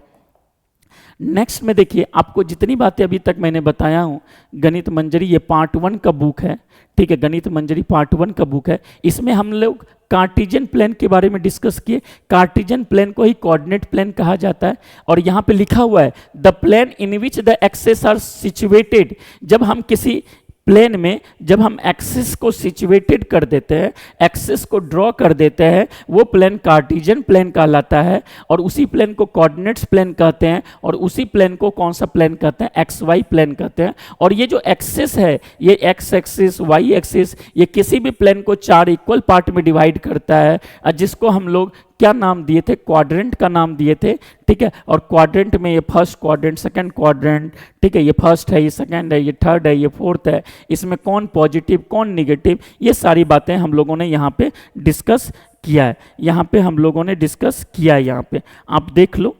Speaker 1: नेक्स्ट में देखिए आपको जितनी बातें अभी तक मैंने बताया हूँ, गणित मंजरी ये पार्ट 1 का बुक है, ठीक है, गणित मंजरी पार्ट 1 का बुक है। इसमें हम लोग कार्टेशियन प्लेन के बारे में डिस्कस किए, कार्टेशियन प्लेन को ही कोऑर्डिनेट प्लेन कहा जाता है, और यहाँ पे लिखा हुआ है the plane in which the axes are situated, जब हम किसी प्लेन में जब हम एक्सिस को सिचुएटेड कर देते हैं, एक्सिस को ड्रॉ कर देते हैं, वो प्लेन कार्टेशियन प्लेन कहलाता है, और उसी प्लेन को कोऑर्डिनेट्स प्लेन कहते हैं, और उसी प्लेन को कौन सा प्लेन कहते हैं, एक्स वाई प्लेन कहते हैं। और ये जो एक्सिस है, ये एक्स एक्सिस, वाई एक्सिस, ये किसी भी प्लेन को 4 इक्वल पार्ट में डिवाइड करता है, जिसको हम लोग क्या नाम दिए थे, क्वाड्रेंट का नाम दिए थे, ठीक है। और क्वाड्रेंट में ये फर्स्ट क्वाड्रेंट, सेकंड क्वाड्रेंट, ठीक है, ये फर्स्ट है, ये सेकंड है, ये थर्ड है, ये फोर्थ है, इसमें कौन पॉजिटिव कौन निगेटिव, ये सारी बातें हम लोगों ने यहाँ पे डिस्कस किया है, यहाँ पे हम लोगों ने डिस्कस किया है। यहाँ पे आप देख लो,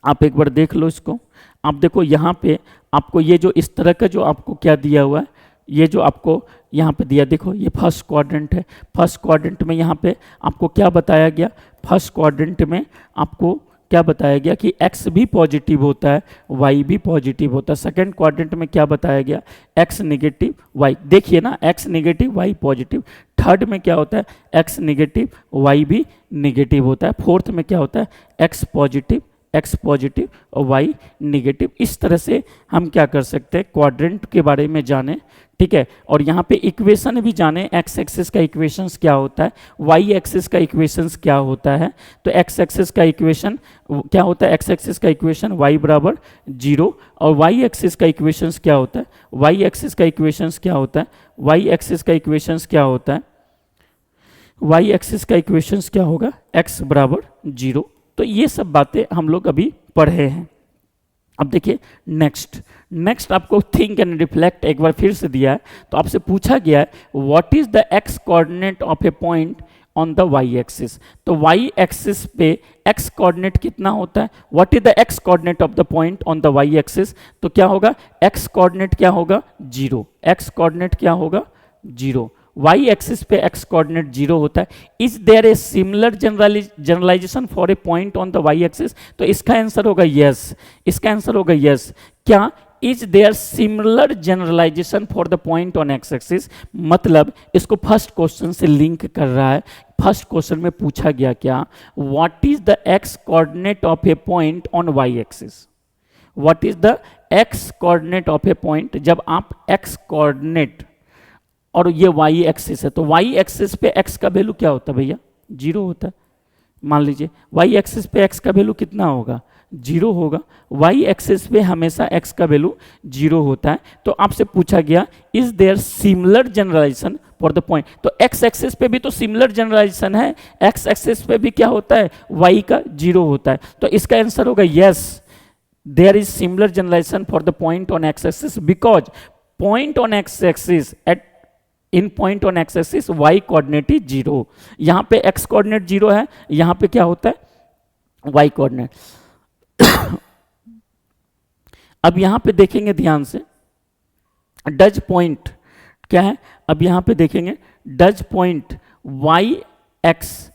Speaker 1: आप एक बार देख लो इसको, आप देखो यहाँ पे आपको ये जो इस तरह का जो आपको क्या दिया हुआ है, ये जो आपको यहाँ पे दिया, देखो ये फर्स्ट क्वाड्रेंट है। फर्स्ट क्वाड्रेंट में यहाँ पे आपको क्या बताया गया, फर्स्ट क्वाड्रेंट में आपको क्या बताया गया कि x भी पॉजिटिव होता है, y भी पॉजिटिव होता है। सेकंड क्वाड्रेंट में क्या बताया गया, x नेगेटिव y, देखिए ना, x negative y positive. Third में क्या होता है, x नेगेटिव y भी नेगेटिव होता है। फोर्थ में क्या होता है, x पॉजिटिव और y नेगेटिव। इस तरह से हम क्या कर सकते हैं, क्वाड्रेंट के बारे में जाने, ठीक है। और यहाँ पे इक्वेशन भी जाने, एक्स एक्सिस का इक्वेशंस क्या होता है, वाई एक्सिस का इक्वेशंस क्या होता है। तो एक्स एक्सिस का इक्वेशन क्या होता है, एक्स एक्सिस का इक्वेशन y बराबर 0, और वाई एक्सिस का इक्वेशंस क्या होता है, वाई एक्सिस का इक्वेशंस क्या होता है, वाई एक्सिस का इक्वेशंस क्या होता है, वाई एक्सिस का इक्वेशंस क्या होगा, x बराबर 0। तो ये सब बातें हम लोग अभी पढ़े हैं। अब देखिए नेक्स्ट आपको थिंक एंड रिफ्लेक्ट एक बार फिर से दिया है। तो आपसे पूछा गया है what is the x coordinate of a point on the y axis. तो वाई एक्सिस पे एक्स कोऑर्डिनेट कितना होता है, what is the x coordinate of the point on the y axis. तो क्या होगा, एक्स कोऑर्डिनेट क्या होगा, 0, एक्स कोऑर्डिनेट क्या होगा, 0। वाई एक्सिस पे एक्स कोऑर्डिनेट 0 होता है। Is there a similar generalization for a point on the y axis. तो इसका आंसर होगा यस, इसका आंसर होगा यस। क्या, is there similar generalization for the point on x axis, मतलब इसको फर्स्ट क्वेश्चन से लिंक कर रहा है। फर्स्ट क्वेश्चन में पूछा गया क्या, what is the x coordinate of a point on y axis, what is the x coordinate of a point. जब आप एक्स कोऑर्डिनेट और ये वाई एक्सिस है, तो वाई एक्सिस पे एक्स का वैल्यू क्या होता है भैया, 0 होता है। मान लीजिए वाई एक्सिस पे एक्स का वैल्यू कितना होगा, 0 होगा। वाई एक्सिस पे हमेशा एक्स का वैल्यू 0 होता है। तो आपसे पूछा गया is there similar generalization for the point. तो एक्स एक्सिस पे भी तो सिमिलर जनरलाइजेशन है, एक्स एक्सिस पे भी क्या होता है, वाई का 0 होता है। तो इसका आंसर होगा yes, there is similar generalization for the point on x axis because point on x axis at in point on x axis y coordinate is 0। यहां पे एक्स कोऑर्डिनेट 0 है, यहां पे क्या होता है, वाई कोऑर्डिनेट। अब यहां पे देखेंगे ध्यान से, डज पॉइंट क्या है, अब यहां पे देखेंगे डज पॉइंट वाई एक्स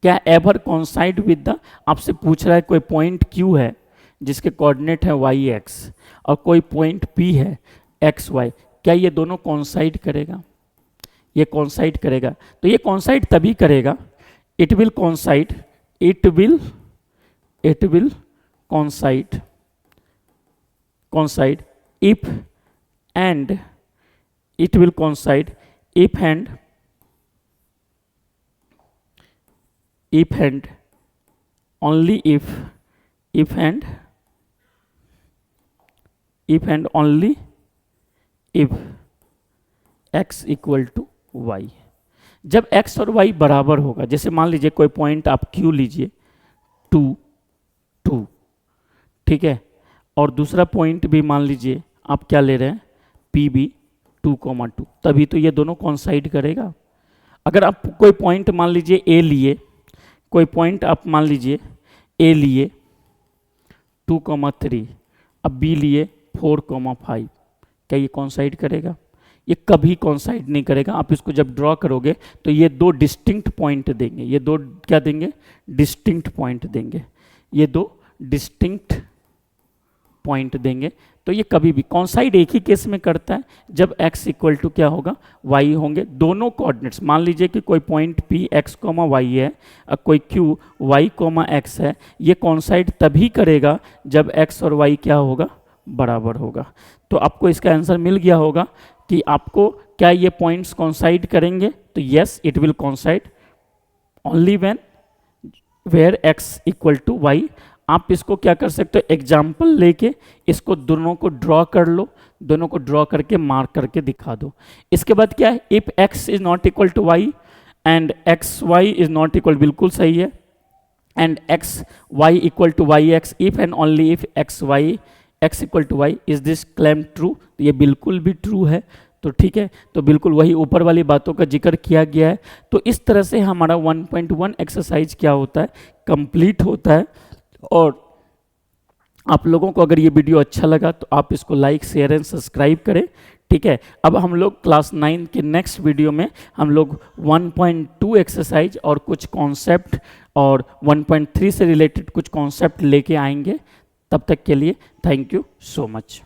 Speaker 1: क्या एवर कॉन्साइड विद द, आपसे पूछ रहा है कोई पॉइंट क्यू है जिसके कोऑर्डिनेट है वाई एक्स, और कोई पॉइंट पी है एक्स वाई, क्या ये दोनों कॉन्साइड करेगा, ये कॉन्साइड करेगा। तो ये कॉन्साइड तभी करेगा, it will coincide, it will coincide if and, it will coincide if and only if and only if x equal to y. जब x और y बराबर होगा, जैसे मान लीजिए कोई पॉइंट आप q लीजिए 2, ठीक है, और दूसरा पॉइंट भी मान लीजिए आप क्या ले रहे हैं, p भी 2,2, तभी तो ये दोनों कॉन्साइड करेगा। अगर आप कोई पॉइंट मान लीजिए a लिए, कोई पॉइंट आप मान लीजिए a लिए 2,3, अब b लिए 4,5, क्या ये कॉन्साइड करेगा, ये कभी कॉन्साइड नहीं करेगा। आप इसको जब ड्रॉ करोगे तो ये दो डिस्टिंक्ट पॉइंट देंगे, ये दो क्या देंगे, डिस्टिंक्ट पॉइंट देंगे, ये दो डिस्टिंक्ट पॉइंट देंगे। तो ये कभी भी कॉन्साइड एक ही केस में करता है जब x इक्वल टू क्या होगा, y होंगे। दोनों कोऑर्डिनेट्स, मान लीजिए कि कोई पॉइंट p x, y है और कोई q y, x है, ये कॉन्साइड तभी करेगा जब x और y क्या होगा, बराबर होगा। तो आपको इसका आंसर मिल गया होगा कि आपको क्या ये पॉइंट्स कॉन्साइड करेंगे, तो yes it will coincide only when where x equal to y. आप इसको क्या कर सकते हो, एग्जाम्पल लेके इसको दोनों को ड्रॉ कर लो, दोनों को ड्रॉ करके मार्क करके दिखा दो। इसके बाद क्या है, if x is not equal to y and x y is not equal, बिल्कुल सही है, and x y equal to y x, if and only if x y x equal to y, is this claim true, ये बिल्कुल भी true है। तो ठीक है, तो बिल्कुल वही ऊपर वाली बातों का जिक्र किया गया है। तो इस तरह से हमारा 1.1 एक्सरसाइज क्या होता है, कंप्लीट होता है। और आप लोगों को अगर ये वीडियो अच्छा लगा तो आप इसको लाइक शेयर एंड सब्सक्राइब करें। ठीक है, अब हम लोग क्लास 9 के नेक्स्ट वीडियो में हम लोग 1.2 एक्सरसाइज और कुछ कॉन्सेप्ट और 1.3 से रिलेटेड कुछ कॉन्सेप्ट लेके आएंगे। तब तक के लिए थैंक यू सो मच।